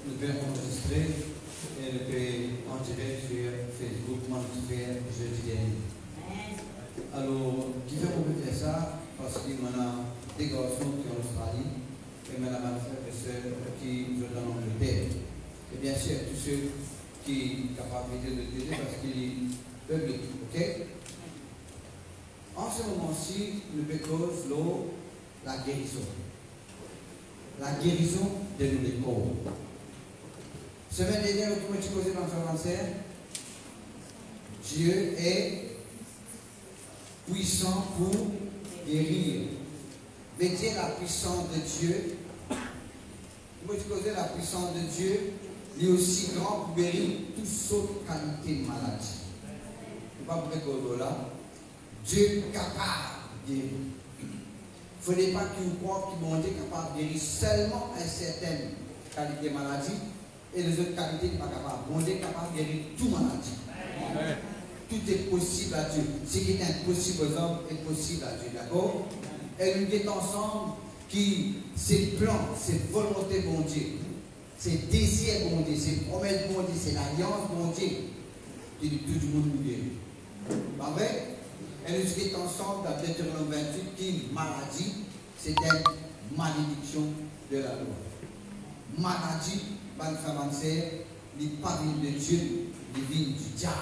le vais enregistrer et le vais en direct sur Facebook, moi je fais jeudi dernier. Alors, qui fait qu'on peut faire ça? Parce qu'il y a des garçons qui sont en Australie et madame et frères et sœurs qui sont en Angleterre. Et bien sûr, tous ceux qui sont capables de l'aider parce qu'il est public, ok? En ce moment-ci, nous faisons la guérison. La guérison de nos les corps. Semaine dernière, vous m'avez posé dans le français. Dieu est puissant pour guérir. Mettez la puissance de Dieu. Vous m'avez posé la puissance de Dieu. Il est aussi grand pour guérir toutes sortes de qualités de maladie. Je ne vais pas vous dire là. Dieu est capable de guérir. Il ne faudrait pas que vous croyez que mon Dieu est capable de guérir seulement une certaine qualité de maladie et les autres qualités n'est pas capable. Mon Dieu est capable de guérir toute maladie. Amen. Tout est possible à Dieu. Ce qui est impossible aux hommes est possible à Dieu. D'accord? Et nous sommes ensemble qui, ses plans, ses volontés, mon Dieu, ses désirs, mon Dieu, ses promesses, mon Dieu, ses alliances, mon Dieu, qui tout le monde nous guérit. Pas vrai? Et nous sommes ensemble dans Deutéronome 28 qui maladie, c'est une malédiction de la loi. Maladie, n'est pas venu de Dieu, il vient du diable.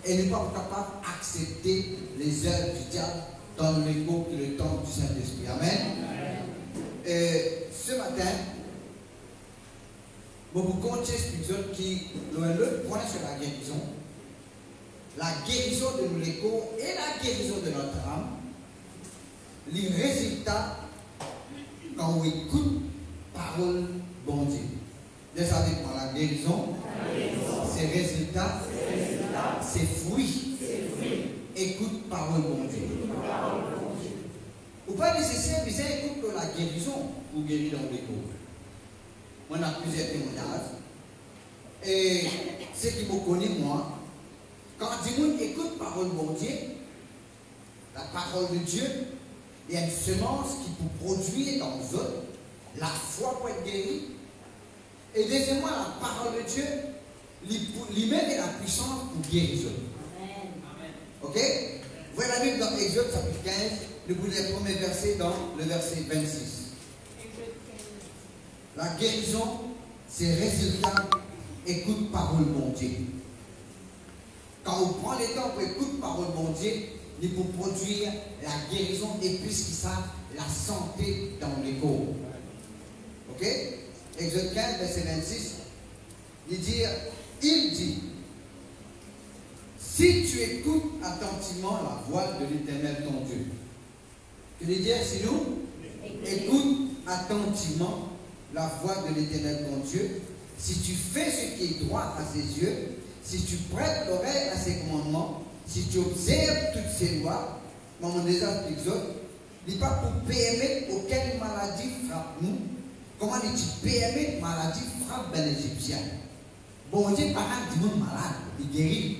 Et nous ne sommes pas capables d'accepter les œuvres du diable dans le l'écho et le temps du Saint-Esprit. Amen. Et ce matin, je vais vous conter ce épisode qui, le point sur la guérison. La guérison de nos l'écho et la guérison de notre âme, les résultats quand on écoute parole bon Dieu. Vous savez quoi, la guérison, c'est résultats, c'est fruits. Écoute parole bon Dieu. Ou pas nécessaire, mais c'est écoute que la guérison pour guérir dans l'écho. On a plusieurs témoignages. Et ce qui me connaît, moi, quand Dieu écoute parole bon Dieu, la parole de Dieu, il y a une semence qui peut produire dans nous autres la foi pour être guéri. Et deuxièmement, la parole de Dieu, lui-même est la puissance pour guérir. Amen. Ok? Vous voyez la Bible dans Exode chapitre 15, nous prenons le premier verset dans le verset 26. La guérison, c'est résultat, écoute parole bon Dieu. Quand on prend le temps pour écouter parole mon Dieu, il faut produire la guérison et plus que ça, la santé dans les corps. Ok? Exode 15, verset 26, il dit, si tu écoutes attentivement la voix de l'Éternel ton Dieu. Je veux dire, si nous, écoute attentivement la voix de l'Éternel ton Dieu, si tu fais ce qui est droit à ses yeux, si tu prêtes l'oreille à ses commandements, si tu observes toutes ses lois, comme on déjà exhorte, il n'est pas pour permettre aucune maladie frappe nous. Comment dit-il permettre que maladie frappe les Égyptiens? Bon Dieu, par exemple, du monde malade, il guérit.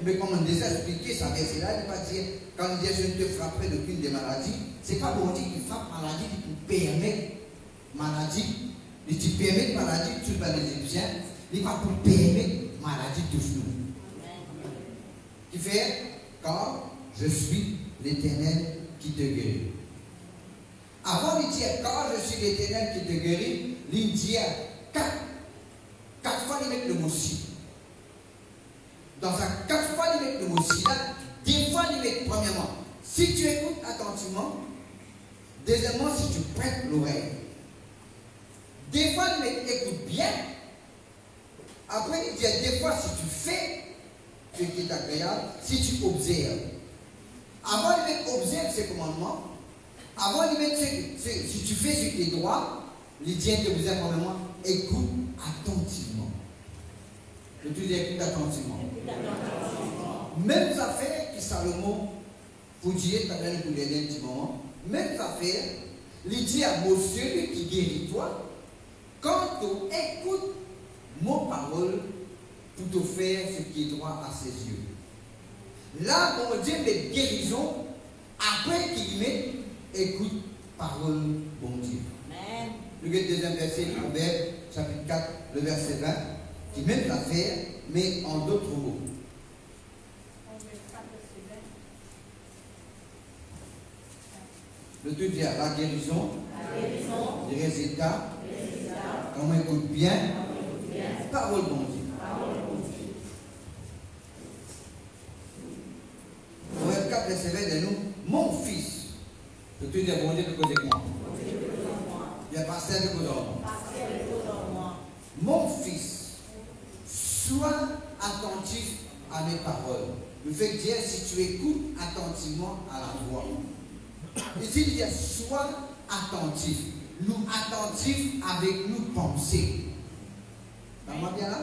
Mais comme on déjà expliqué, ça verset-là, il ne pas dire, quand il dit je ne te frapperai d'aucune des maladies, ce n'est pas bon Dieu qui frappe maladie, il permet maladie. Il dit permet maladie, tout les Égyptiens, il n'est pas pour permettre maladie tous nous. Qui fait, car je suis l'Éternel qui te guérit. Avant de dire, car je suis l'Éternel qui te guérit, il dit quatre fois il met le mot si. Dans sa 4 fois il met le mot si là, 10 fois il met premièrement, si tu écoutes attentivement, deuxièmement, si tu prêtes l'oreille. Des fois il met écoute bien. Après, il dit des fois, si tu fais ce qui est agréable, si tu observes. Avant de mettre observe ses commandements, avant de mettre si tu fais ce qui est droit, il dit observe probablement, écoute attentivement. Je te dis écoute attentivement. Même affaires qui Salomon, pour dire, tu as bien pour l'aider un petit moment, même affaires, il dit à celui qui guérit toi, quand tu écoutes mon parole pour te faire ce qui est droit à ses yeux. Là, mon Dieu met guérison, après qu'il met écoute parole, bon Dieu. Amen. Le deuxième verset, Proverbe, chapitre 4, le verset 20, qui même l'affaire, mais en d'autres mots. Le tout dit la guérison, les résultats, comment on écoute bien, parole bon Dieu. Proverbe 4, verset 20 de nous, mon fils, le tout dit bon Dieu de côté de moi. Il y a pasteur de côté de moi. Mon fils, sois attentif à mes paroles. Le fait de dire, si tu écoutes attentivement à la voix. Ici, il dit, sois attentif. Nous attentifs avec nous penser. Comment bien là?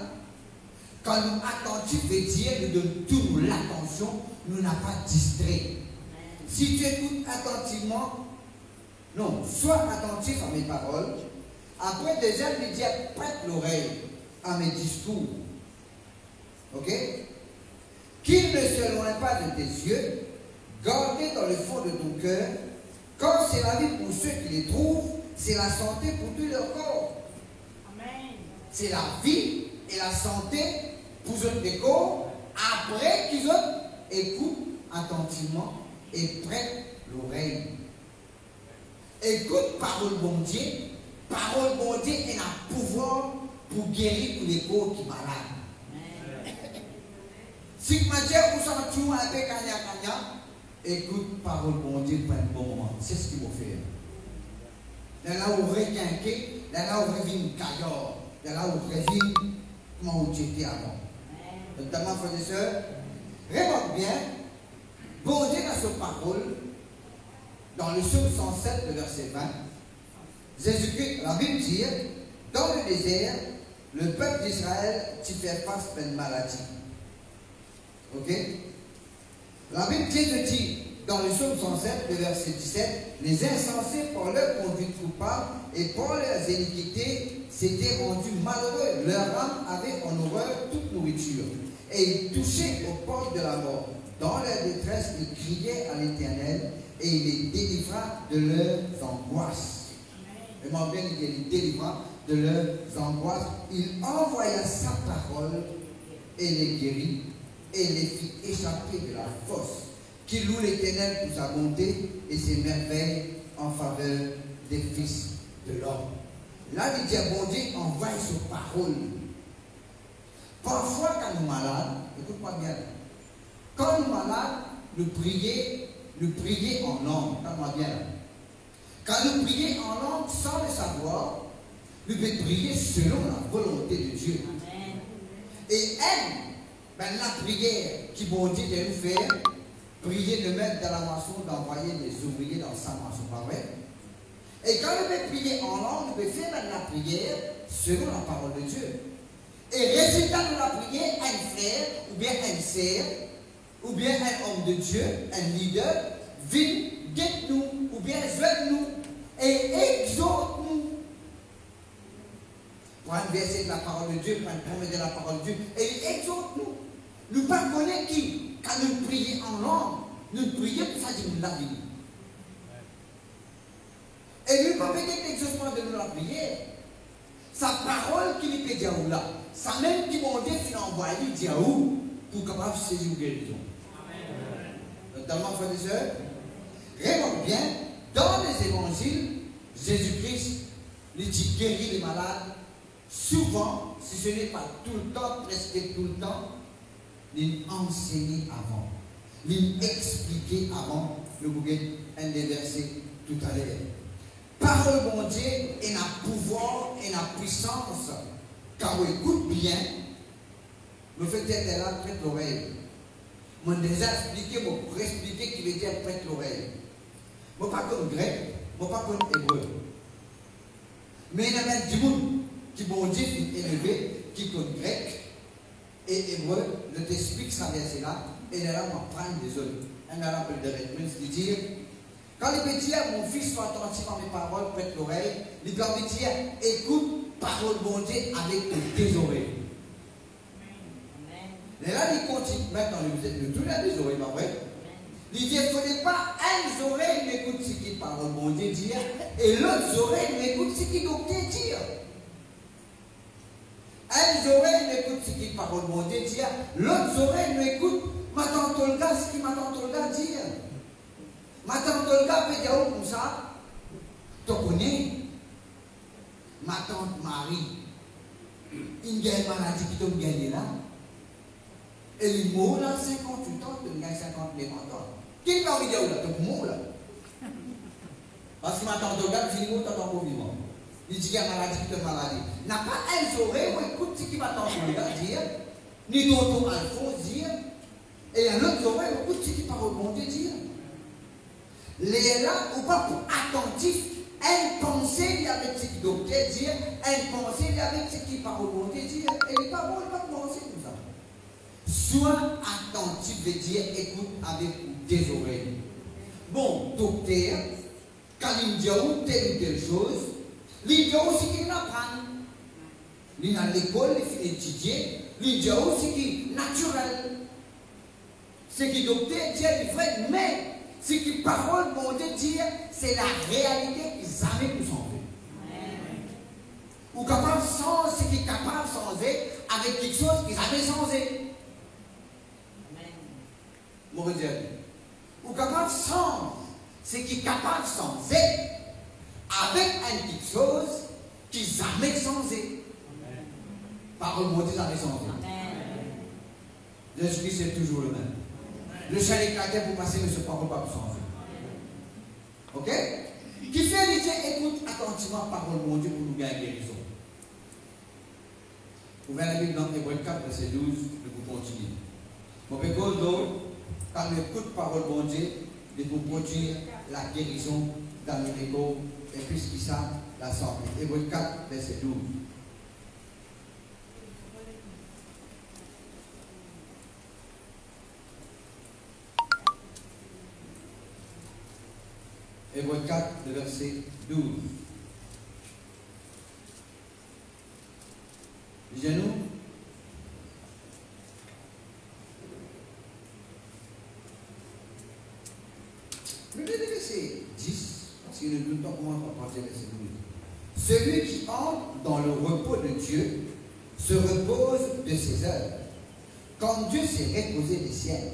Quand nous attentifs veut dire, nous donnons toute l'attention, nous n'avons pas distrait. Si tu écoutes attentivement, non, sois attentif à mes paroles. Après, déjà, il dit, prête l'oreille à mes discours. Ok? Qu'il ne s'éloigne pas de tes yeux, gardez dans le fond de ton cœur, car c'est la vie pour ceux qui les trouvent, c'est la santé pour tout leur corps. Amen. C'est la vie et la santé pour eux corps, après qu'ils écoutent attentivement et prêtent l'oreille. Écoute parole bon Dieu. Parole bon Dieu est un pouvoir pour guérir tous les corps qui sont malades. Si tu m'as vous sentez avec Kanya, écoute parole bon Dieu pour un bon moment. C'est ce qu'il faut faire. Là où vous requinquez, là où vous revient caillard, là où vous revient comment vous étiez avant. Notamment, frères et sœurs, remarque bien, bon Dieu dans sa parole, dans le psaume 107, le verset 20, Jésus-Christ, la Bible dit, dans le désert, le peuple d'Israël t'y fait face à une maladie. Ok? La Bible dit, dans le psaume 107, le verset 17, les insensés, par leur conduite coupable et par leurs iniquités, s'étaient rendus malheureux. Leur âme avait en horreur toute nourriture. Et ils touchaient aux portes de la mort. Dans leur détresse, ils criaient à l'Éternel et il les délivra de leurs angoisses. Et moi bien, il les délivra de leurs angoisses. Il envoya sa parole et les guérit et les fit échapper de la fosse. Qui loue l'Éternel pour sa bonté et ses merveilles en faveur des fils de l'homme. Là, il dit, bon Dieu, envoie sa parole. Parfois, quand nous sommes malades, écoute-moi bien, quand nous sommes malades, nous prions en langue. Écoute-moi bien. Quand nous prions en langue sans le savoir, nous pouvons prier selon la volonté de Dieu. Amen. Et elle, ben, la prière qui bon Dieu de nous faire, prier de mettre dans la moisson, d'envoyer des ouvriers dans sa moisson, pas vrai? Et quand nous pouvons prier en langue, nous pouvons faire la prière selon la parole de Dieu. Et résultat de la prière, un frère, ou bien un sœur, ou bien un homme de Dieu, un leader, vient, guette-nous, ou bien joigne-nous, et exhorte-nous. Pour un verset de la parole de Dieu, pour un promesse de la parole de Dieu, et exhorte-nous. Nous ne connaissons pas qui. Quand nous prions en langue, nous prions pour faire de la vie. Et nous ne pouvons pas l'exaucement de nous la prière. Sa parole qui nous peut dire là, sa même qui m'a dit qu'il a envoyé dire où pour capable de saisir une guérison. Notamment, frères et sœurs, remarque bien, dans les évangiles, Jésus-Christ, il dit guérit les malades, souvent, si ce n'est pas tout le temps, presque tout le temps, il enseignait avant, il expliquait avant, le bouquet, un des versets tout à l'heure. Parole bon Dieu et la pouvoir et la puissance, car on écoute bien, le fait d'être là, prête l'oreille. Je vais déjà expliqué, je vais expliquer qui veut dire prête l'oreille. Je ne suis pas comme grec, je ne suis pas comme hébreu. Mais il y a même du monde qui bon Dieu est élevé, qui comme grec et hébreu, je t'explique ça verset là, et là, on va prendre des autres. Un arabe de réponse qui dit, quand il peut dire, mon fils, sois attentif à mes paroles, prête l'oreille, il peut dire, écoute, parole bon Dieu avec tes oreilles. Et là, il continue, maintenant, vous êtes tous les oreilles, pas vrai? Il dit, il ne faudrait pas, elles oreilles n'écoutent ce qui parle bon Dieu dire, et l'autre oreille n'écoute ce qui docteur dire. Elles oreilles n'écoutent ce qui parle bon Dieu dire, l'autre oreille n'écoute ma tante Olga ce qui ma tante Olga dit. Ma tante Olga peut dire comme ça, tu connais, ma tante Marie, une maladie qui t'a gagné là, et il mort là 58 ans, il gagne 50 ans. Qui va lui dire là, tu mort là? Parce que ma tante Olga, je dis, tu t'entends pas vivant. Il dit qu'il y a une maladie qui t'a maladie. N'a pas elles oreilles, écoute ce qui ma tante Olga dire, ni tonton Alphonse dire, et il y a l'autre oreille, écoute ce qui parle bon Dieu dire. Les là, ou pas pour attentif, elle pensait avec ce qui docteur dire, elle pensait avec ce qui parle bon Dieu dire, elle n'est pas bon, elle ne va pas penser comme ça. Sois attentif veut dire écoute avec tes oreilles. Bon, docteur, quand il dit telle ou telle chose, il dit aussi qu'il apprend. Il est à l'école, il fait étudier, il dit aussi qu'il est naturel. Ce qui docteur dit est vrai, mais ce qui parole bon Dieu dit, c'est la réalité qui jamais nous en veut. Ou capable sans ce qui est capable sans avec quelque chose qui jamais sans Mon Dieu. Ou capable sans ce qui est capable sans avec une petite chose qui jamais sans Parole bon Dieu jamais sans Jésus-Christ c'est toujours le même. Le chien éclaté pour passer, mais ce parole pas pour changer. Ok? Qui fait l'idée, écoute attentivement parole mon Dieu pour nous gagner guérison. Ouvrez la Bible dans Hébreux 4, verset 12, et vous continuez. Mon pécole d'eau, quand on écoute parole mon Dieu, de vous produire la guérison dans le ego, et puisqu'il ça, la santé. Hébreux 4, verset 12. Hébreux 4, le verset 12. Lisez-nous. Le verset 10, parce qu'il ne nous pas comment on va partir de verset 12. Celui qui entre dans le repos de Dieu se repose de ses œuvres, comme Dieu s'est reposé des siennes.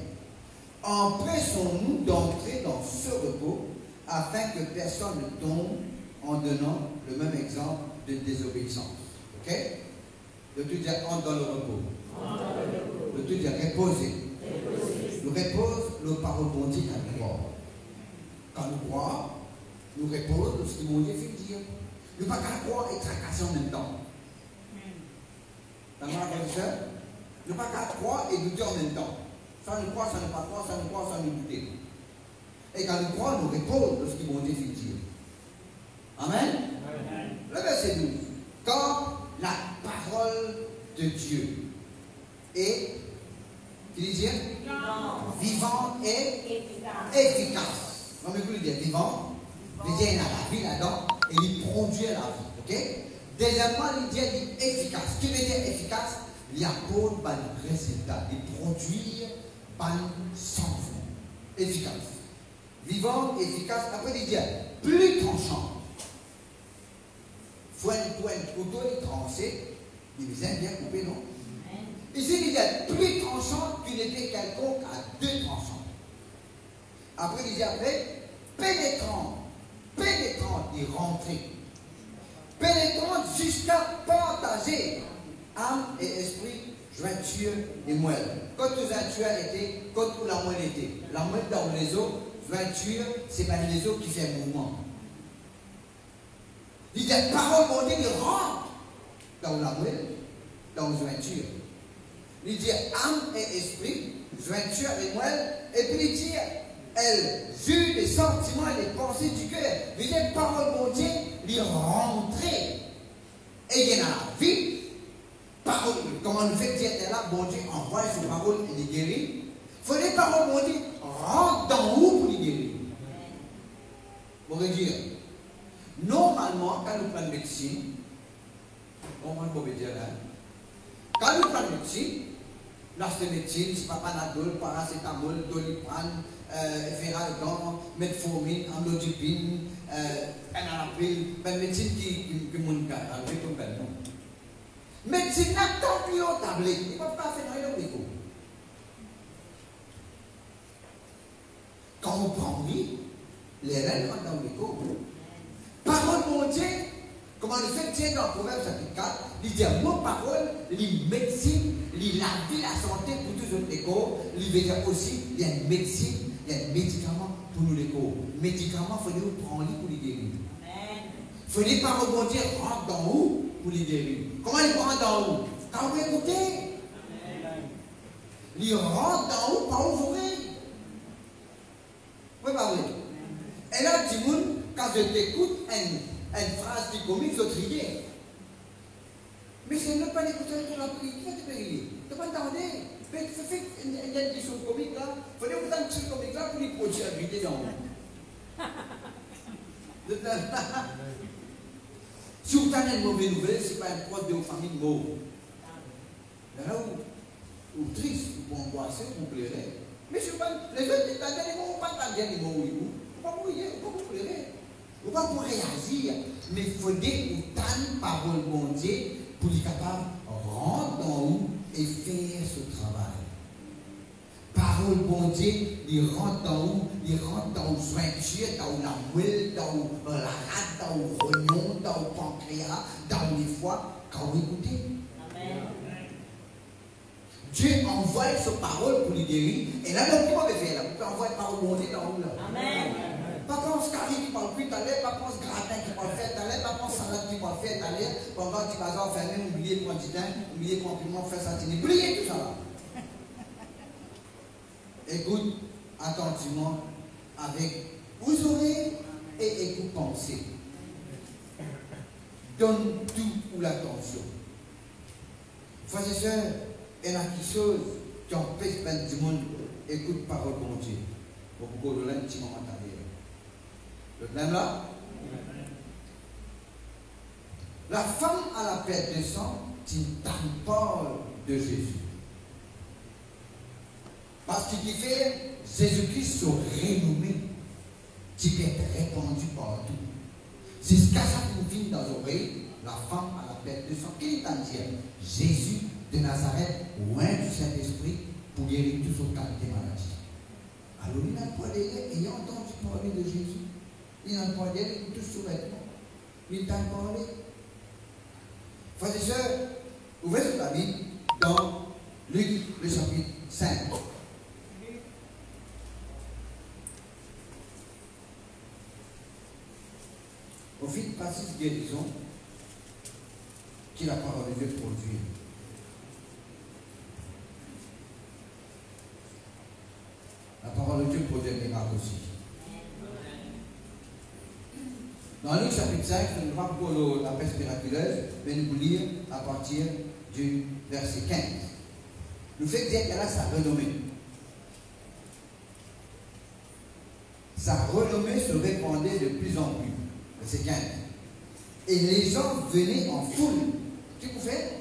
Empressons-nous d'entrer dans ce repos, afin que personne ne tombe en donnant le même exemple de désobéissance. Ok? Le tout dire entre dans le repos. Le tout dire reposer. Nous repose le parole bon Dieu quand nous croyons. Quand nous croyons, nous repose ce que mon Dieu fait dire. Nous ne pouvons pas croire et tracasser en même temps. Dans ma frère, nous ne pouvons pas croire et douter en même temps. Ça nous croit, ça ne pas croire, ça nous croit, ça nous douter. Et quand nous croyons, nous répondons de ce que mon Dieu fait dire. Amen. Amen. Le verset 12. Quand la parole de Dieu est, vivante et efficace. Non, mais vous dire vivant, il dit il y a la vie là-dedans et il produit la vie. Ok? Deuxièmement, il dit efficace. Ce qui veut dire efficace, il apporte un résultat. Il produit un sens. Efficace. Vivant, efficace. Après, il dit plus tranchant. Faut un couteau tranché. Il vient bien couper, non? Ici, il dit plus tranchant qu'une épée quelconque à deux tranchants. Après, il dit après, pénétrant, et rentré. Pénétrant jusqu'à partager âme et esprit, jointure et moelle. Quand la jointure était, quand la moelle était. La moelle dans les os, jointure, c'est pas les os qui fait mouvement. Il dit, parole mon Dieu, il rentre dans la moelle, dans la jointure. Il dit, âme et esprit, jointure et moelle, et puis il dit, elle jure les sentiments et les pensées du cœur. Il dit, parole mon Dieu, il rentrer. Et il y a la vie. Parole, comment nous fait dire là, bon Dieu envoie son parole et les guérit. Il faut les paroles, mon Dieu, rentre dans où pour les guérir. Pour dire, normalement, quand nous prenons médecine, on va dire là, quand nous prenons médecine, L'acheter médecine, c'est pas Panadol, paracétamol, Doliprane, Feralgan, Metformine, Amlodipine, Enalapril, ben médecine qui moun ka, avec comme ben non. Médecine n'a tant pis au tablé, ils ne peuvent pas faire dans les écoles. Quand on prend oui, les règles rentrent dans l'école. Parole mon Dieu, comment le fait Dieu dans Proverbe chapitre 4, il dit mon parole, les médecine, la vie, la santé pour tous les écoles, il veut dire aussi, il y a une médecine, il y a un médicament pour nous l'école. Médicament, il faut nous prendre pour les guérir. Il faut les paroles mon Dieu rentre dans où pour les guérir. Comment il rentre dans où? Quand vous écoutez. Il rentre dans où par ouvrir. Oui, pas vrai. Et là, tu vois, quand je t'écoute, une phrase qui comique, je trier. Mais c'est ne pas l'écouter de la prière, tu vas te payer. Tu vas pas t'entendre. Mais ça fait une édition comique là. Il faut écouter un petit comique là pour lui produire la vérité dans si vous avez une mauvaise nouvelle, ce n'est pas une proche de votre famille mauve. Là où triste, vous pouvez angoisser, vous pleurer. Mais les autres, les ne vont pas t'entendre les mots. Vous ne pouvez pas mourir, vous ne pouvez pas pleurer. Vous ne pouvez pas réagir. Mais il faut écouter une parole bon Dieu pour être capable de rentrer dans vous et faire ce travail. Parole bon Dieu, il rentre dans vous, il rentre dans vos jointures, dans la moelle, dans la rate, dans le rognon, dans le pancréas, dans les foies, quand vous écoutez. Amen. Dieu envoie sa parole pour les guérir. Et là, donc, comment on fait là? Vous pouvez envoyer parole bon Dieu dans vous là. Amen. Pas pense Carrie qui parle plus tout à l'heure, pas pense gratin qui parle faire tout à l'heure, pas pense salade qui parle faire tout à l'heure, pendant que tu vas fermer, oublier le quantité, oublier le compliment, faire ça, oublier tout ça là. Écoute attentivement avec vos oreilles et écoute penser. Donne tout pour l'attention. Frères et sœurs, il y a quelque chose qui empêche ben du monde écoute parole bon Dieu. Beaucoup de l'un petit moment derrière. Le même là? La femme à la perte de sang, tu parles de Jésus. Parce qu'il fait Jésus-Christ se renommé, qui peut être répandu partout. C'est ce qu'a ça nous vient dans l'oreille, la femme à la perte de sang. Qui est entière? Jésus de Nazareth, loin du Saint-Esprit, pour guérir toutes sortes de maladies. Alors il n'a pas d'ailleurs, ayant entendu parler de Jésus, il n'a pas d'ailleurs, il touche sous vêtements. Il t'a parlé. Frères et sœurs, ouvrez sur la Bible dans Luc, le chapitre 5. Au fil de passer cette guérison, qui la parole de Dieu produit. La parole de Dieu produit un miracle aussi. Dans Luc chapitre 5, je ne vais pas pour la peste miraculeuse, mais nous vous lire à partir du verset 15. Le fait dire qu'elle a sa renommée. Sa renommée se répandait de plus en plus. Verset 15. Et les gens venaient en foule. Qu'est-ce que vous faites?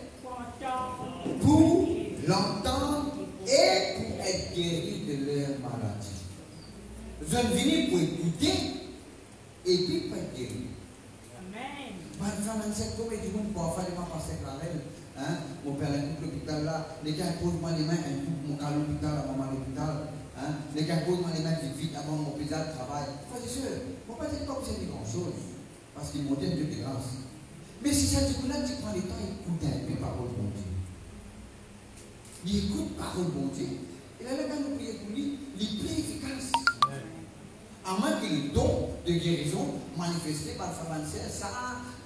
Pour l'entendre et pour être guéris de leur maladie. Ils sont venus pour écouter et puis pour être guéris. Amen. Comme du monde pour faire des mains passer la reine. Mon père est à l'hôpital là. Les gars posent moi les mains, un coup mon cas à l'hôpital, à maman à l'hôpital. Les gars posent moi les mains vite vite avant mon hôpital de travail. Frères et sœurs, il ne faut pas dire comme c'est grand chose. Parce qu'ils m'ont dit Dieu de grâce. Mais si ça dit là, tu prends le temps et écoute un peu parole bon Dieu. Il écoute parole bon Dieu. Et là, quand nous prions pour lui, il est plus efficace. À moins que le don de guérison manifesté par le pharmacien, ça,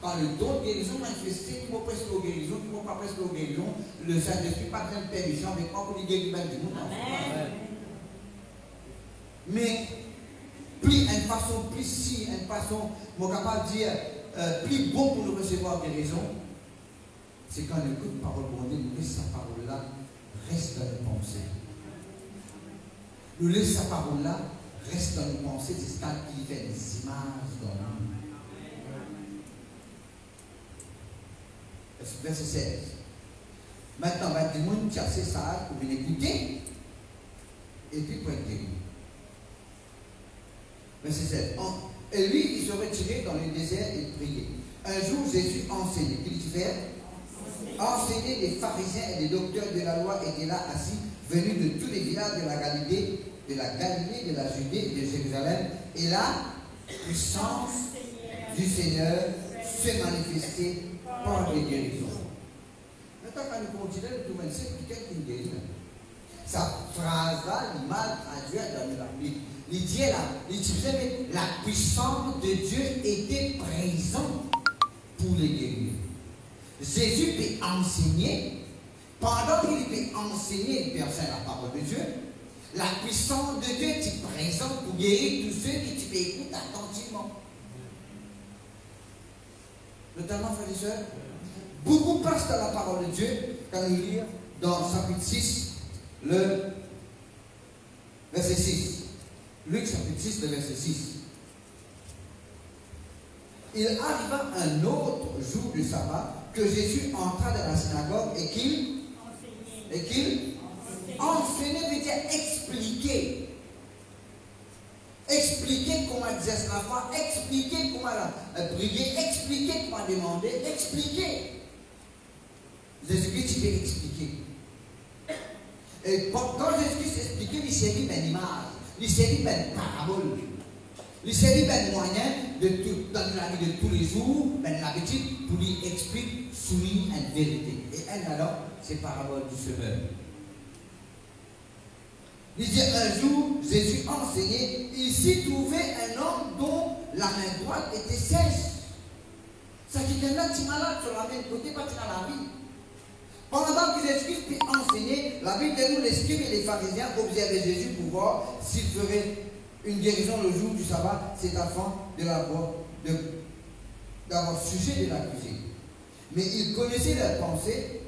par le don de guérison manifesté, qui va presque aux guérisons, qui ne va pas presque aux guérisons, le Saint-Esprit pas de permission, mais pas pour les guérir du monde. Mais plus une façon, plus si, une façon, mon capable de dire, plus bon pour nous recevoir guérison, c'est quand on écoute parole bon Dieu, nous laisse sa parole là, reste dans nos pensées. Nous laisse sa parole là, reste dans nos pensées, c'est ça qui fait des images dans nous. Verset 16. Maintenant, va du monde qui a assez sage pour venir écouter et puis pour être guéri. Verset 7. Et lui, il se retirait dans le désert et priait. Un jour, Jésus enseignait. Qu'est-ce qu'il fait? Enseigner. Les pharisiens et les docteurs de la loi étaient là assis, venus de tous les villages de la Galilée, de la Judée et de Jérusalem. Et la puissance du Seigneur se manifestait par des guérisons. Maintenant, quand nous continuons, tout le monde sait que quelqu'un guérit. Sa phrase-là, l'image traduite dans la Bible. Il dit là, il disait, la puissance de Dieu était présente pour les guérir. Jésus peut enseigner, pendant qu'il peut enseigner, il peut enseigner la parole de Dieu, la puissance de Dieu est présente pour guérir tous ceux qui t'écoutent attentivement. Notamment, frères et sœurs, beaucoup passent dans la parole de Dieu quand nous lisons dans chapitre 6, le verset 6. Luc chapitre 6, le verset 6. Il arriva un autre jour du sabbat que Jésus entra dans la synagogue et qu'il enseignait, veut dire expliquer. Expliquer comment exercer la foi, expliquer comment prier, expliquer comment demander, expliquer. Jésus-Christ, il veut expliquer. Et quand Jésus-Christ expliquait, il s'est dit une image, il s'est dit une parabole, il s'est dit un moyen dans la vie de tous les jours, l'habitude pour lui expliquer, souligner une vérité. Et elle alors, c'est parabole du semeur. Il dit un jour, Jésus enseignait, il s'y trouvait un homme dont la main droite était sèche. Ça qui est là, tu malade sur la main côté, pas dans la vie. Pendant que Jésus puis enseigner, la Bible de nous, les scribes et les pharisiens observaient Jésus pour voir s'il ferait une guérison le jour du sabbat, c'est afin d'avoir sujet de l'accuser. Mais il connaissait leurs pensées.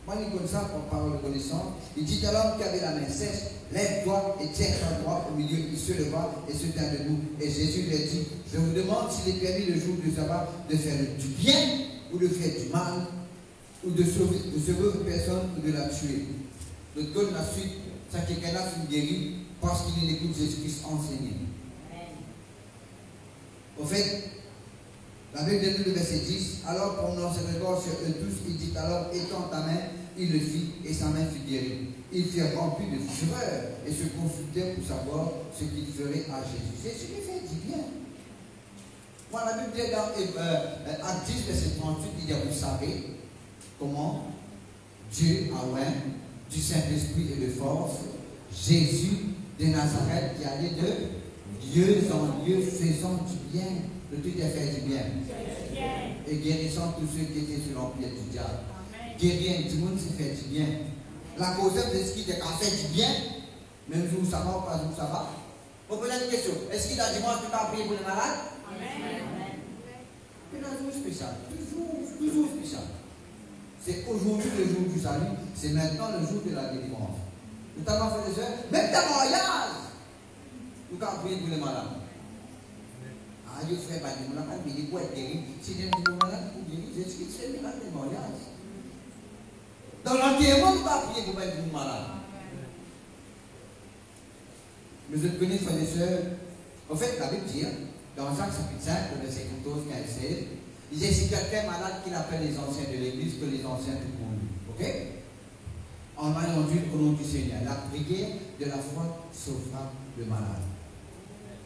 Moi, il connaît ça par le connaissance. Il dit à l'homme qui avait la main sèche, lève-toi et tiens-toi droit au milieu. Il se leva et se tint debout. Et Jésus lui a dit, je vous demande s'il est permis le jour du sabbat de faire du bien ou de faire du mal, ou de sauver une personne ou de la tuer. Le donne la suite, ça quelqu'un a fini guéri parce qu'il écoute Jésus-Christ enseigner. Au fait, la Bible dit le verset 10, alors prononce ses regards sur eux tous, il dit alors, étends ta main, il le fit et sa main fut guérie. Il fut rempli de fureur et se consultait pour savoir ce qu'il ferait à Jésus. Jésus lui fait du bien. Moi, la Bible dit dans Actes 10, verset 38, il dit, vous savez comment Dieu a oint du Saint-Esprit et de force Jésus de Nazareth qui allait de lieu en lieu faisant du bien. Le tout est fait du bien. Et guérissant tous ceux qui étaient sur l'empire du diable. Guérir tout le monde s'est fait du bien. La cause de ce qui était fait du bien, même jour ça va ou pas jour ça va. Vous posez une question. Est-ce qu'il a dimanche tu vas prier pour les malades? Amen. C'est un jour spécial. Toujours spécial. C'est aujourd'hui le jour du salut. C'est maintenant le jour de la délivrance. Nous t'avons fait des heures. Même ta mariage. Nous t'avons prié pour les malades. Ah, je ferai pas de malade, mais il faut être guéri. Si tu es malade, pour guérir, c'est ce qui fait malade des mariages. Dans l'enterrement, nous t'avons prié pour être malade. Mais je connais, frères et sœurs. En fait, la Bible dit, dans Jacques chapitre 5, verset 14, 15, 16, il dit si quelqu'un est malade, qu'il appelle les anciens de l'église, que les anciens te pour lui. Ok? En main Dieu au nom du Seigneur. La prière de la foi sauvera le malade.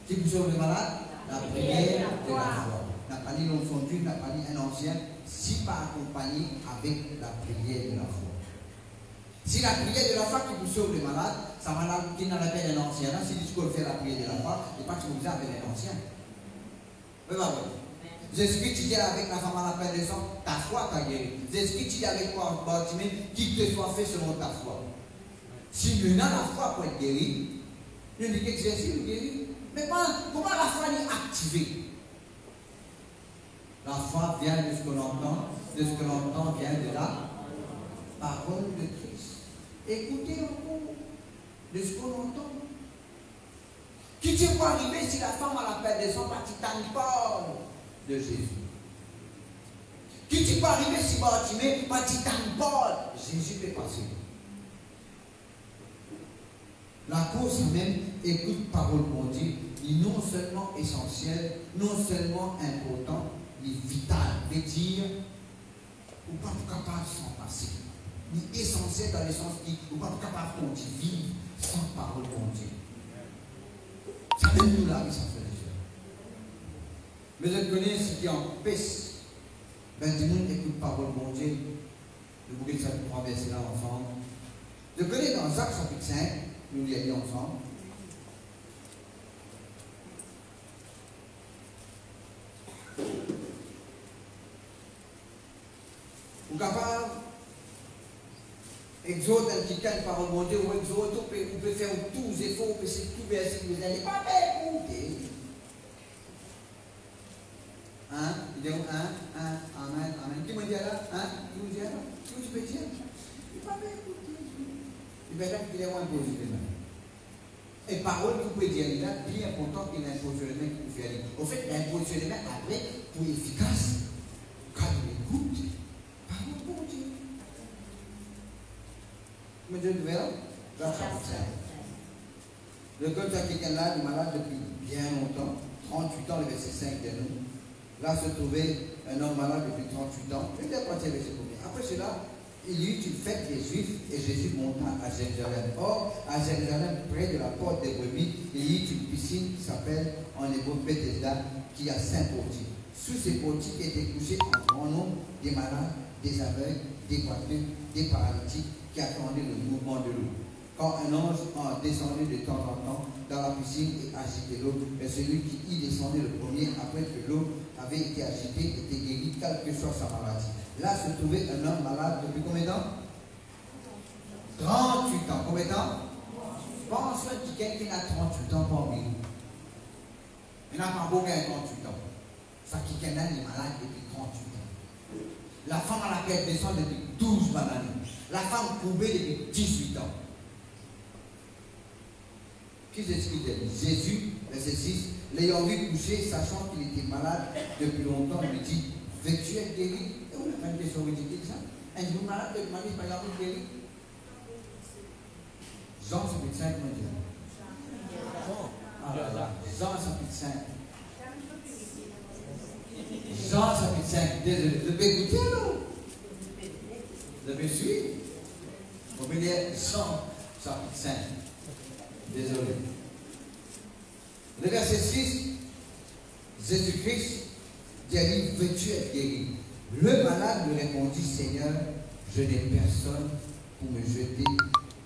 Qui vous sauve le malade? La prière de la foi. N'a pas dit l'enfant Dieu, n'a pas dit un ancien, si pas accompagné avec la prière de la foi. Si la prière de la foi qui vous sauve le malade, ça malade qui n'en appelle un ancien, là, si tu fait la prière de la foi, et pas que vous avez un ancien. Oui, bah oui. Jésus-Christ dit avec la femme à la peine de sang, ta foi t'a guéri. Jésus-Christ dit avec toi, Bartimée, qu'il te soit fait selon ta foi. Si nous avons la foi pour être guéri, nous disons que Jésus nous guérit. Mais comment la foi est activée? La foi vient de ce que l'on entend, de ce que l'on entend vient de la parole de Christ. Écoutez encore de ce qu'on entend. Qui tu peux arriver si la femme à la peine de sang, tu t'en parles de Jésus? Qui tu peux arriver si Bartimée, tu t'en parles de Jésus est passé. La cause même, écoute parole de Dieu, est non seulement essentiel, non seulement important, mais vital. Veut dire, ou pas capable de s'en passer. Il est essentiel dans le sens où ou pas capable de vivre sans parole de Dieu. Ça même nous là, ça fait déjà. Mais je connais ce qui empêche. Ben, tout le monde écoute parole de Dieu. Je voulais que ça nous traverse là ensemble. Je connais dans Jacques chapitre 5, nous l'y allons ensemble. Vous capable exhorter un petit cas de parole de Dieu, ou exhorter, on peut faire tous les efforts, on peut essayer de tout verser, vous n'allez pas écouter. Hein? Il dit amen, amen. Qui me dit là? Hein? Qui me dit là? Qui me dit? Il ne va pas écouter. Il va dire qu'il est moins positif. Et parole que vous pouvez dire là, plus important que l'impositionnement que vous pouvez aller. Au fait, l'impositionnement après, pour efficace, quand on écoute, parole pour Dieu. Mais Dieu nous verra, Jacques chapitre 5. Le code de quelqu'un là, il est malade depuis bien longtemps, 38 ans, le verset 5 de nous. Là se trouvait un homme malade depuis 38 ans. Je vais dire quoi c'est le verset combien. Après cela, il y eut une fête des Juifs et Jésus monta à Jérusalem. Or, à Jérusalem, près de la porte des brebis, il y eut une piscine qui s'appelle en hébreu Bethesda, qui a 5 portiques. Sous ces portiques étaient couchés un grand nombre des malades, des aveugles, des boiteux, des paralytiques qui attendaient le mouvement de l'eau. Quand un ange descendait de temps en temps dans la piscine et agitait l'eau, et celui qui y descendait le premier, après que l'eau avait été agitée, était guéri, quelle que soit sa maladie. Là se trouvait un homme malade depuis combien de temps? 38 ans. Combien de temps? Pense que quelqu'un a 38 ans parmi nous. Il n'a pas beaucoup 38 ans. Ça qui est malade depuis 38 ans. La femme à laquelle descend depuis 12 années. La femme courbée depuis 18 ans. Qui s'explique? Jésus, verset 6, l'ayant vu coucher, sachant qu'il était malade depuis longtemps, il lui dit, veux-tu être guéri? Et on a une question ridicule, ça. Un jour malade, il m'a dit, par exemple, guéri. Jean chapitre 5, mon Dieu. Jean chapitre 5. Jean chapitre 5, désolé. Vous pouvez écouter, non? Vous pouvez suivre? Vous pouvez lire Jean chapitre 5. Désolé. Le verset 6, Jésus-Christ dit à lui, veux-tu être guéri? Le malade lui répondit, Seigneur, je n'ai personne pour me jeter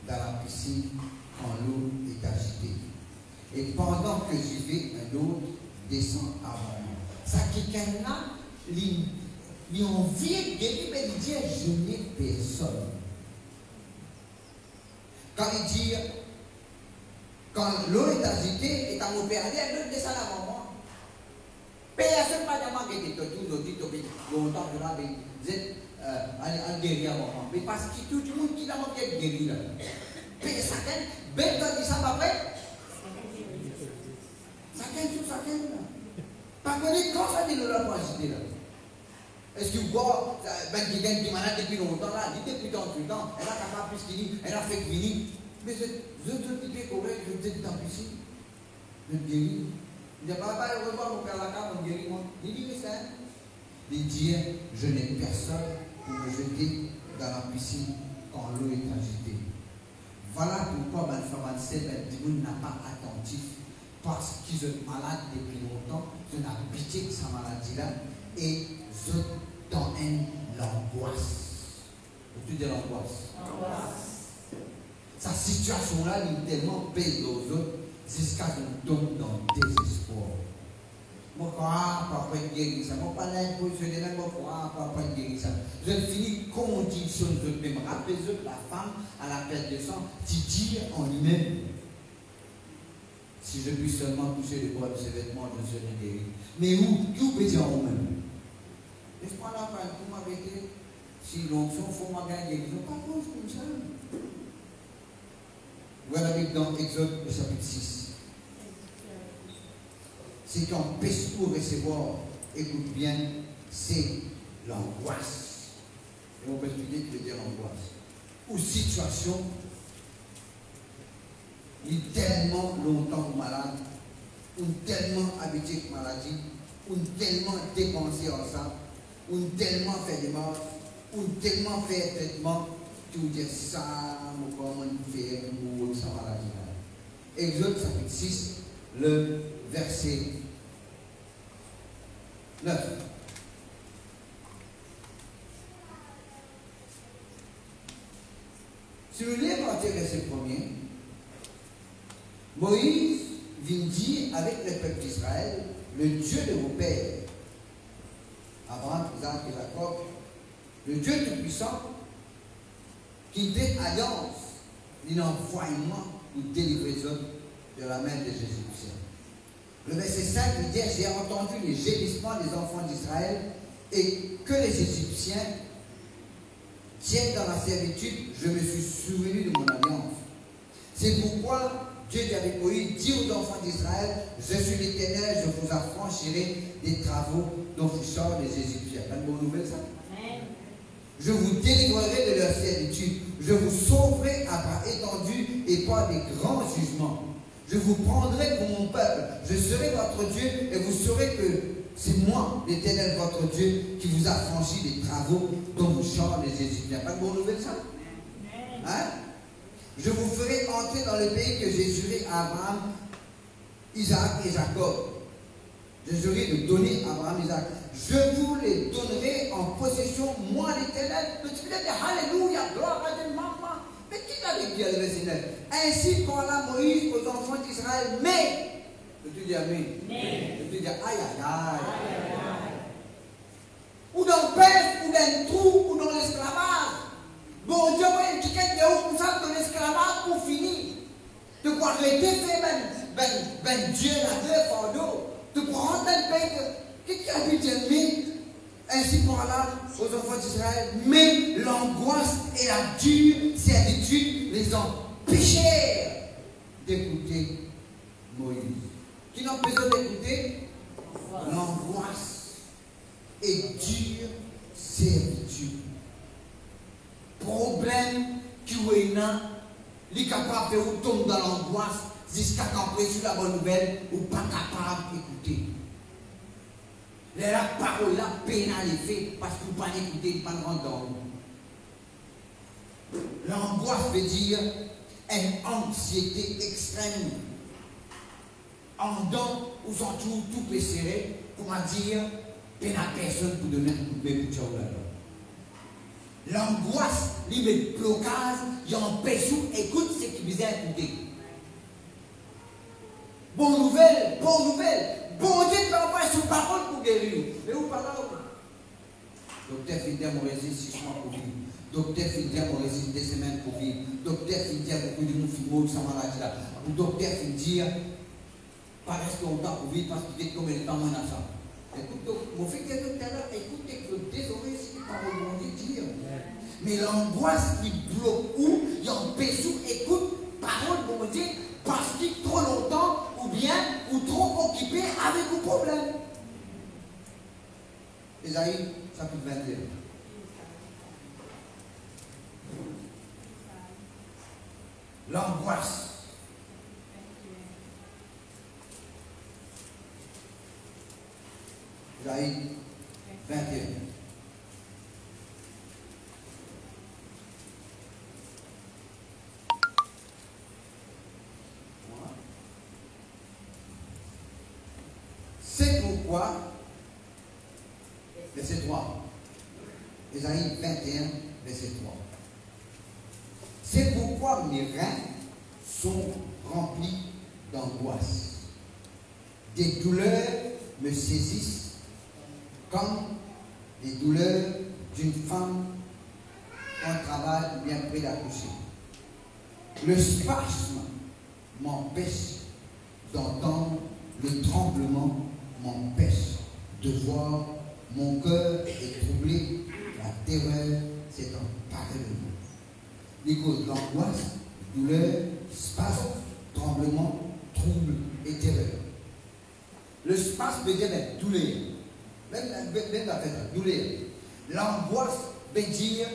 dans la piscine quand l'eau est agitée. Et pendant que j'y vais, un autre descend avant moi. Ça, quelqu'un là, il a envie de guérir, mais il dit, je n'ai personne. Quand il dit, quand l'eau est agitée, et à mon père, elle descend avant moi. Personne pas de moi qui était tout longtemps, je l'ai en guérir avant moi. Mais parce que tout le monde qui l'a manqué de guérir. Mais chacun, ben quand il s'en va après, chacun. Par contre, quand ça dit l'eau là pour agiter là? Est-ce que vous voyez, ben qui est malade depuis longtemps là, dit depuis 38 ans, elle a capable plus qu'il dit, elle a fait venir. Mais je te dis que je te dis dans la piscine, je me guéris. Il dit, papa, je revois mon père la carte, on guérit moi. Il dit, mais ça. Il dit, je n'ai personne pour me jeter dans la piscine quand l'eau est agitée. Voilà pourquoi ma femme n'a pas attentif, parce qu'ils sont malades depuis longtemps, je n'ai pitié de sa maladie-là, et je donne l'angoisse. Tu dis l'angoisse? Sa situation-là, il est tellement pèse aux autres, jusqu'à ce qu'on tombe dans le désespoir. Moi, papa guérit ça. Moi, pas l'impositionner, moi, papa guérit ça. Je finis condition de me rappeler la femme à la perte de sang, qui dit en lui-même, si je puis seulement toucher le bois de ses vêtements, je serai guéri. Mais où? Qui peut dire en vous-même? Laisse-moi la fin, pour m'arrêter. Si l'onction faut m'en gagner, ils n'ont pas cause comme ça. Voilà dans Exode chapitre 6. Ce qui empêche pour recevoir, écoute bien, c'est l'angoisse. Et on peut expliquer que veut dire l'angoisse. ou situation, il est tellement longtemps malade, ou tellement habitué à la maladie, ou tellement dépensé en ça, ou tellement fait des morts, ou tellement fait traitement, tout dire ça, comment faire pour sa maladie. Exode chapitre 6, le verset 9. Si nous lisons le verset 1er, Moïse vient dire avec le peuple d'Israël, le Dieu de vos pères, Abraham, Isaac et Jacob, le Dieu Tout-Puissant, qui fait alliance, il envoie pour délivrer les autres de la main des Égyptiens. Le verset 5 il dit, j'ai entendu les gémissements des enfants d'Israël et que les Égyptiens tiennent dans la servitude, je me suis souvenu de mon alliance. C'est pourquoi Dieu dit avec Moïse, dis aux enfants d'Israël, je suis l'Éternel, je vous affranchirai des travaux dont vous sortent les Égyptiens. C'est une bonne nouvelle ça? Amen. Je vous délivrerai de leur servitude, je vous sauverai à bras étendus et par des grands jugements. Je vous prendrai pour mon peuple, je serai votre Dieu et vous saurez que c'est moi, l'Éternel, votre Dieu, qui vous a franchi des travaux dont vous sortent les Égyptiens. Pas de bonne nouvelle ça? Hein? Je vous ferai entrer dans le pays que j'ai juré à Abraham, Isaac et Jacob. Je jurai de donner à Abraham, Isaac. Je vous les donnerai en possession, moi l'Éternel. Mais tu peux dire Alléluia, gloire à Dieu, maman. Mais qui l'a dit le verset 9? Ainsi parla Moïse aux enfants d'Israël. Mais, peux-tu dire Amen? Peux-tu dire aïe aïe aïe? Ou dans le peste, ou dans le trou, ou dans l'esclavage. Bon Dieu, il y a une ticket de ça dans l'esclavage pour finir. De quoi arrêter faire ben Dieu la deux fardeau. De prendre un pays. Qu'est-ce qui a pu dire? Mais, ainsi parla aux enfants d'Israël. Mais l'angoisse et la dure servitude les empêchèrent d'écouter Moïse. Qui n'a besoin d'écouter? L'angoisse et dure servitude. Problème qui est là, il est capable de tomber dans l'angoisse jusqu'à quand sur la bonne nouvelle ou pas capable d'écouter. La parole là pénalisée parce que vous ne pas écouter, pas rendre dans vous. L'angoisse veut dire une anxiété extrême. En dedans, vous sont tout précéré pour dire qu'il n'y a personne pour donner un coup de pied pour là. L'angoisse, il met le blocage, il empêche ou écoute ce qui vous a écouté. Bonne nouvelle, bonne nouvelle. Bon Dieu peut envoyer son parole pour guérir. Mais où parlez là? Docteur Fidel m'a résisté 6 mois pour vivre. Docteur Fidel m'a résisté 2 semaines pour vivre. Docteur Fidel m'a beaucoup de mon film de sa maladie là. Docteur Fidel, pas rester longtemps pour vivre parce qu'il est comme il est en menaçant. Écoute, mon fils de docteur là, écoutez que désolé si les paroles vont dire. Mais l'angoisse qui bloque où, il empêche ou écoute parole pour me dire parce qu'il est trop longtemps ou bien ou trop occupé avec vos problèmes. Ésaïe, chapitre 21. L'angoisse. Ésaïe 21. C'est pourquoi, verset 3, Ésaïe 21, verset 3. C'est pourquoi mes reins sont remplis d'angoisse. Des douleurs me saisissent comme les douleurs d'une femme en travail bien près d'accoucher. Le spasme m'empêche d'entendre, le tremblement m'empêche de voir, mon cœur est troublé, la terreur s'est emparée de moi. Les causes d'angoisse, douleur, spasme, tremblement, trouble et terreur. Le spasme veut dire douleur. Même la fête, douleur. L'angoisse veut dire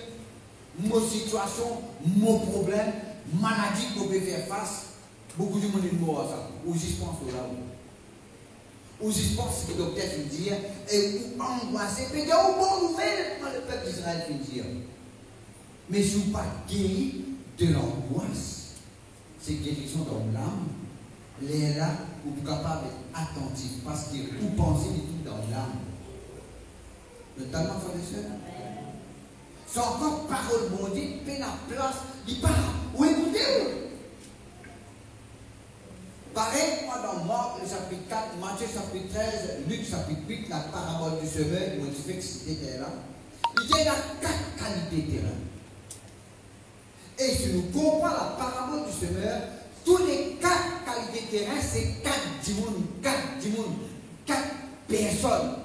mon situation, mon problème, maladie qu'on peut faire face, beaucoup de monde est mort à ça. Ou juste pense au là. Ou juste pense ce que le docteur fait dire, et ou angoissé, peut dire, oh bon nouvelle, quand le peuple d'Israël fait dire. Mais si vous pas guéri de l'angoisse, c'est guérison dans l'âme, les là, vous êtes capable d'être attentif, parce que vous pensez du tout dans l'âme. Notamment, frères et sœurs. C'est encore parole bon Dieu, peine à place, il part. Ou écoutez-vous. Pareil, moi dans Marc, le chapitre 4, Matthieu chapitre 13, Luc chapitre 8, la parabole du semeur, où il fait que c'était là. Il y a 4 qualités de terrain. Et si nous comprenons la parabole du semeur, tous les 4 qualités de terrain, c'est 4 dimoun, 4 personnes.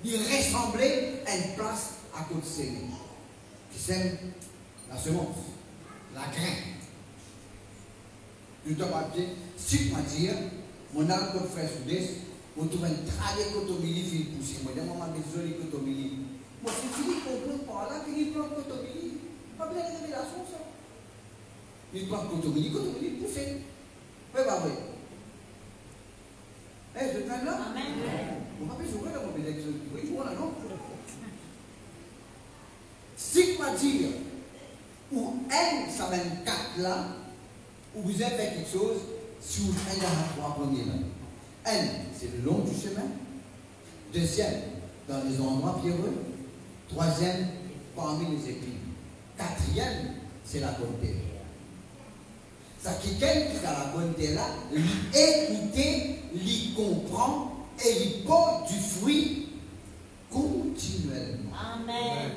Il ressemblait à une place à côté de sémé, qui sème la semence, la graine. Je dois papier, si moi dire, mon arbre de frère soudé, on trouve un travail cotomili, il pousse. Moi, je m'en joli cotomili. Moi, c'est fini qu'on plante par là, qu'il plante cotomili. Pas bien les révélations, ça. Il plante cotomili, pousse. Oui, pas vrai. Eh, je te là? Amen. Vous m'avez joué dans mon bénédiction. Oui, voilà, non? Si moi dire, ou elle, ça va être 4 là, ou vous avez fait quelque chose, si vous faites la 3 premiers là. Elle, c'est le long du chemin. Deuxième, dans les endroits pierreux. Troisième, parmi les épines. Quatrième, c'est la bonne terre. Ça qui quelqu'un qui a la bonne terre là, lui écouter, lui comprend et lui porte du fruit continuellement. Amen.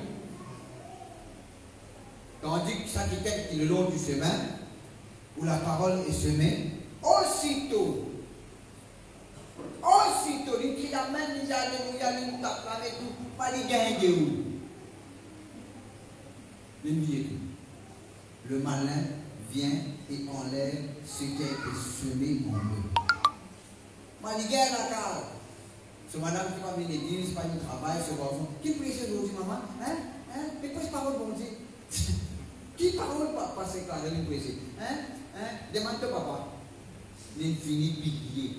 Tandis que ça qui quelqu'un qui est le long du chemin, où la parole est semée, aussitôt, il crie Amen, il alléluia, il tape la main, tout, pas les gains de où. Le malin vient et enlève ce qui a été semé en eux. Moi, les gars, la carte. Ce madame qui va venir à l'église, pas du travail, ce garçon. Qui prie ce aujourd'hui, maman? Mais quoi ce parole, bon Dieu? Qui parole pas passer quand elle est pressée? Demande-toi, papa. Il finit piquer.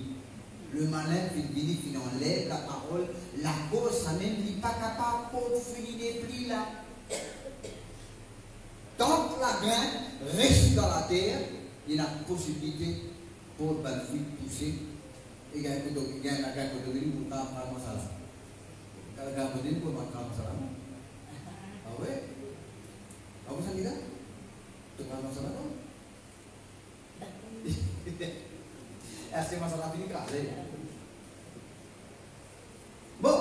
Le malin finit enlève la parole. La cause, ça même, il n'est pas capable pour finir des plis là. Tant que la graine reste dans la terre, il y a une possibilité pour le fruit pousser. Et il y a un grain pour devenir pour faire un masala. Il y a un grain pour devenir pour faire un masala. Ah oui? Ah vous savez là? Tu fais un masala non? C'est un masala fini crasé. Bon,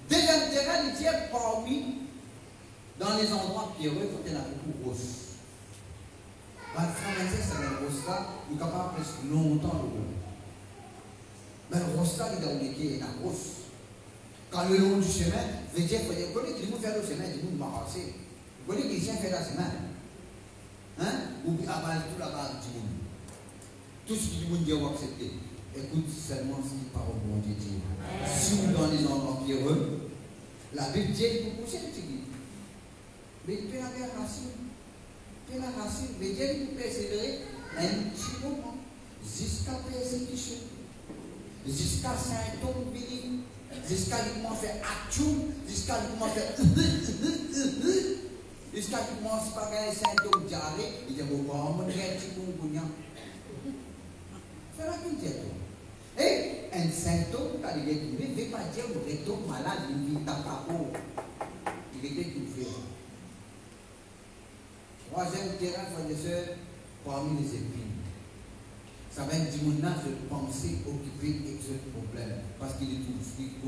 deuxième terrain, il tient parmi. Dans les endroits pierreux, il faut qu'il y ait beaucoup rose. Dans le français, c'est un rose là, il est capable de presque longtemps le rose. Mais le rose là, il est dans le quai, il est rose. Quand le long du chemin, veut dire qu'il faut que tout le monde fait le chemin, tout le monde va passer. Vous voyez que les gens font la semaine. Ou avant tout la base du monde. Tout ce que le monde dit, on va accepter. Écoute seulement ce qui parle au bon Dieu dit. Si vous dans les endroits pierreux, la Bible dit qu'il faut pousser le petit. Mais il peut avoir racine. Mais Dieu peut persévérer un petit moment jusqu'à persécution, jusqu'à symptômes bénis, jusqu'à lui commencer à faire action, jusqu'à lui commencer à faire jusqu'à lui commencer à faire un symptôme diarrhée. Il dit bon, on va faire un petit peu. C'est la vie de et un symptôme, quand il est tombé, ne veut pas dire que tu es malade, il vit ta peau. Il était tout fait. Troisième terrain, frères et sœurs, parmi les épines. Ça va être du monde de penser occuper de ce problème. Parce qu'il est tout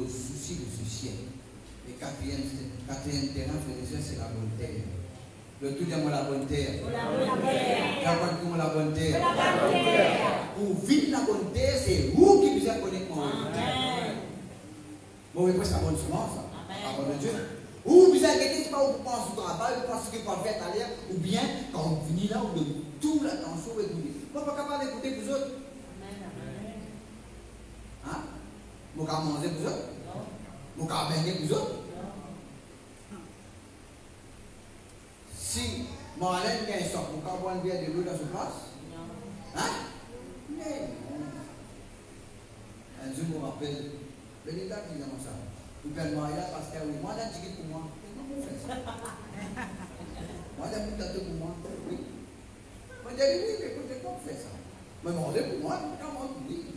souci de ce ciel. Et quatrième terrain, frères et sœurs, c'est la bonne terre. Le tout dis-moi la bonne terre. La bonne terre. Pour vivre la bonne terre, c'est vous qui vous connaissez moi. Bon, mais c'est la bonne semence, la parole de Dieu. Ou vous inquiétez, ce n'est pas où vous pensez au travail, vous pensez que vous pouvez faire à l'air, ou bien quand vous venez là, vous donnez toute l'attention et vous dites. Moi, je ne suis pas capable d'écouter vous autres. Hein? Je ne suis pas capable de manger vous autres. Je ne suis pas capable de baigner vous autres. Marlène, quand elle sort, vous pouvez boire un verre de l'eau dans ce place? Hein? Mais non. Un jour, je me rappelle, Benita qui dit ça. Vous pouvez demander à pasteur, oui, moi, j'ai un ticket pour moi. Comment on fait ça? Moi, j'ai un ticket pour moi. Oui. Moi, j'ai dit, oui, mais écoutez, comment on fait ça? Mais demandez pour moi, comment on dit?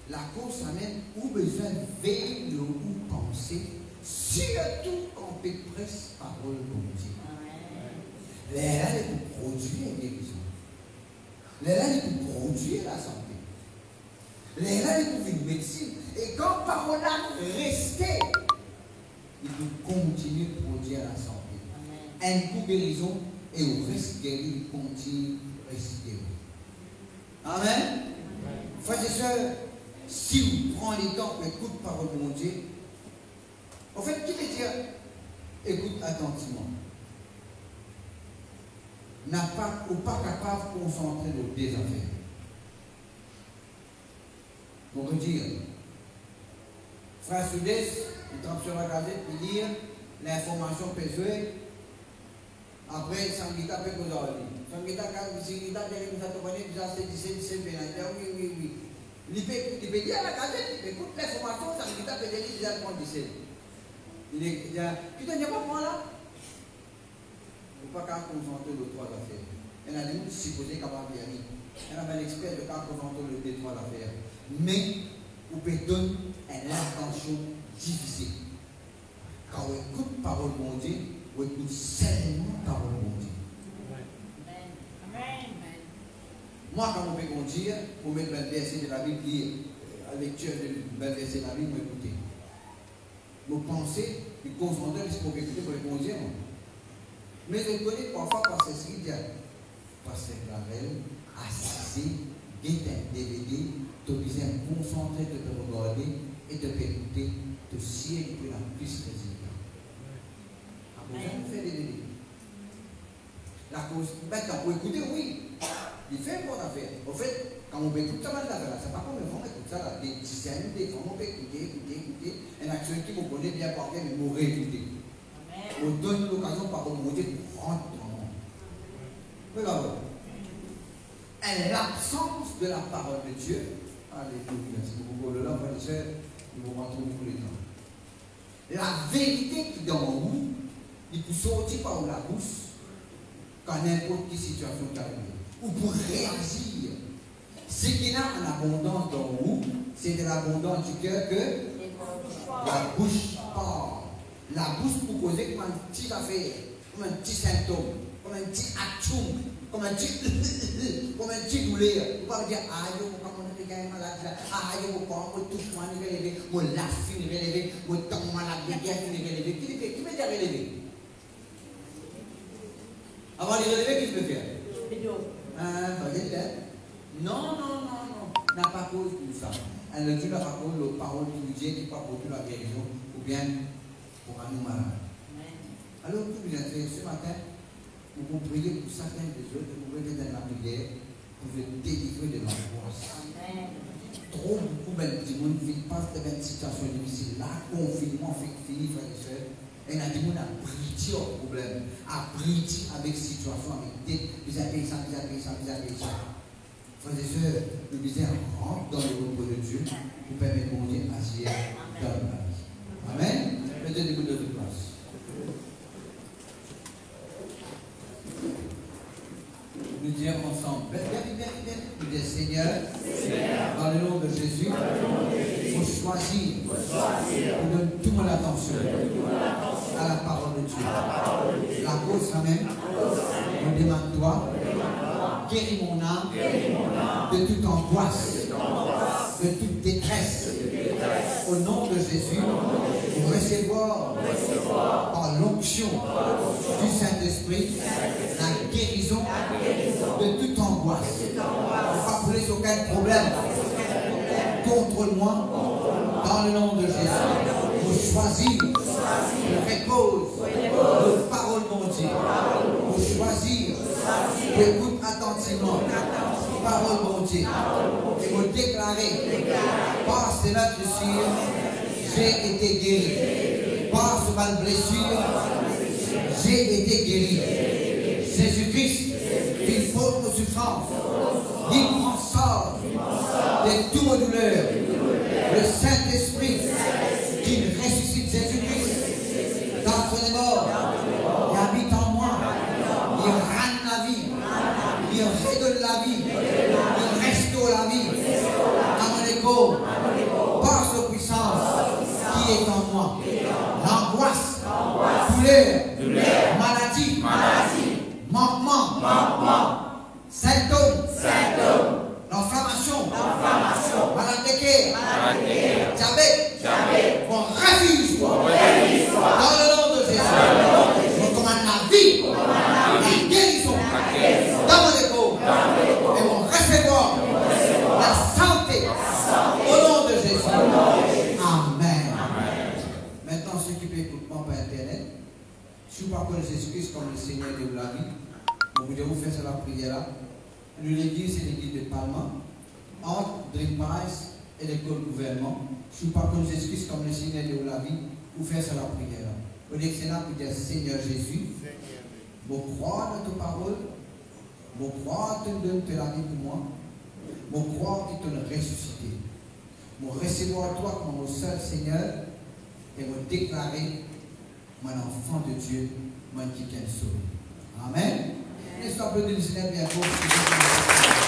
La cause amène où besoin de veiller ou penser, surtout quand on presse parole pour Dieu. Les là, il faut produire la guérison. Les là, il faut produire la santé. Les là, il faut une médecine. Et quand parole a resté, il faut continuer de produire la santé. Un coup guérison et au reste guéri, il continue de rester. Amen. Frères et sœurs, si vous prenez les temps pour écouter parole de mon Dieu, en fait, qui veut dire écoute attentivement? N'a pas ou pas capable de concentrer dans des affaires. On peut dire, Frère Soudès, il tombe sur la gazette pour lire l'information pesée. Après, Sanguita peut vous en dire. Sanguita, derrière nous a tourné, nous a dit, c'est oui. Il peut dire à la gazette, écoute l'information, Sanguita peut dire, il a demandé 17. Il dit, tu n'as pas moi là? Il ne faut pas qu'à concentrer les trois affaires. Il y a des gens qui supposent qu'à va bien. Il y a un expert de qu'à concentrer les trois affaires. Mais, vous pouvez donner une intention difficile. Quand on écoute parole de mon Dieu, on écoute seulement parole de mon Dieu. Amen. Moi, quand on peut dire, pour mettre un verset de la Bible, lire la lecture de verset de la Bible, vous écoutez. Vous pensez, vous concentrez pour écouter pour le Dieu. Mais je connais parfois parce que c'est ce qu'il dit. Parce que Clavel, assisé, guette un DVD, tu besoin de concentrer, de te regarder et de t'écouter, de sier pour la plus résultat. A besoin de faire des DVD. La cause, maintenant, pour écouter, oui, il fait une bonne affaire. En fait, quand on peut écouter ça, c'est pas comme le fond, écoute ça, des dizaines, des fois, on peut écouter. Un action qui vous connaît bien par cœur, mais vous réécouter. On donne l'occasion par mon Dieu pour rentrer dans le monde. Regardez. L'absence de la parole de Dieu. Alléluia. Si vous voulez là, frères et sœurs, nous vous rentrons tous les temps. La vérité qui est dans vous, il peut sortir par la bouche quand n'importe quelle situation arrive. Ou pour réagir. Ce qui a en abondance dans vous, c'est de l'abondance du cœur que la bouche parle. La bouche pour causer comme un petit affaire, comme un petit symptôme, comme un petit action, comme un petit douleur. Vous pouvez dire, ah, je ne peux pas me faire malade, ah, je ne peux pas me toucher, me relever, me laffer, me relever, me tomber malade, me relever. Qui veut dire relever? Avant de relever, qu'est-ce que je peux faire? Non. N'a pas cause pour ça. Elle dit la parole de Dieu qui pas pour la guérison, ou bien pour un nous malade. Alors, vous vous êtes ce matin, vous priez pour certains des autres, vous pouvez être dans la prière, pour vous délivrer de l'angoisse. Trop beaucoup de monde passent dans une situation difficile. Là, confinement fait fini, frères et sœurs. Et il y a des gens qui ont brillé au problème, à briller avec situation, avec dette, vous avez ça. Frères et sœurs, le misère rentre dans le repos de Dieu pour permettre mon Dieu d'agir dans le vie. Amen. Mettez-vous de toute place. Nous dirons ensemble, bien. Nous disons Seigneur, dans le nom de Jésus, vous choisir, vous donner toute mon attention à la parole de Dieu. La cause même, on demande toi, guéris mon âme de toute angoisse, de toute détresse. Au nom de Jésus, recevoir par l'onction du Saint-Esprit la guérison de toute angoisse. Pas plus aucun problème. Contrôle-moi dans le nom de Jésus. Vous choisir le repose de parole mon Dieu. Vous choisir d'écouter attentivement parole mon Dieu. Et vous déclarer par cela je suis, j'ai été guéri. Par ce mal blessure, j'ai été guéri. douleur, maladie, manquement, symptômes, l'inflammation, malade de cœur, diabète, qu'on refuse dans le nom de Jésus. On commande la vie, la guérison dans mon épaule et on recevoir la santé au nom de Jésus. Amen. Maintenant, ceux qui peuvent écouter par internet, si vous ne connaissez pas Jésus-Christ comme le Seigneur de la vie, vous devez vous faire sur la prière là. L'église, c'est l'église de Palma, entre Dream Price et l'école gouvernement. Si vous ne connaissez pas Jésus-Christ comme le Seigneur de la vie, vous faites sur la prière là. Vous dites que c'est là pour dire Seigneur Jésus, je crois dans ta parole, je crois que tu donnes la vie pour moi, je crois que tu t'es ressuscité. Je recevoir toi comme mon seul Seigneur et me déclarer mon enfant de Dieu, mon qui t'aime sauvé. Amen. Laisse-toi applaudir le Seigneur bien fort.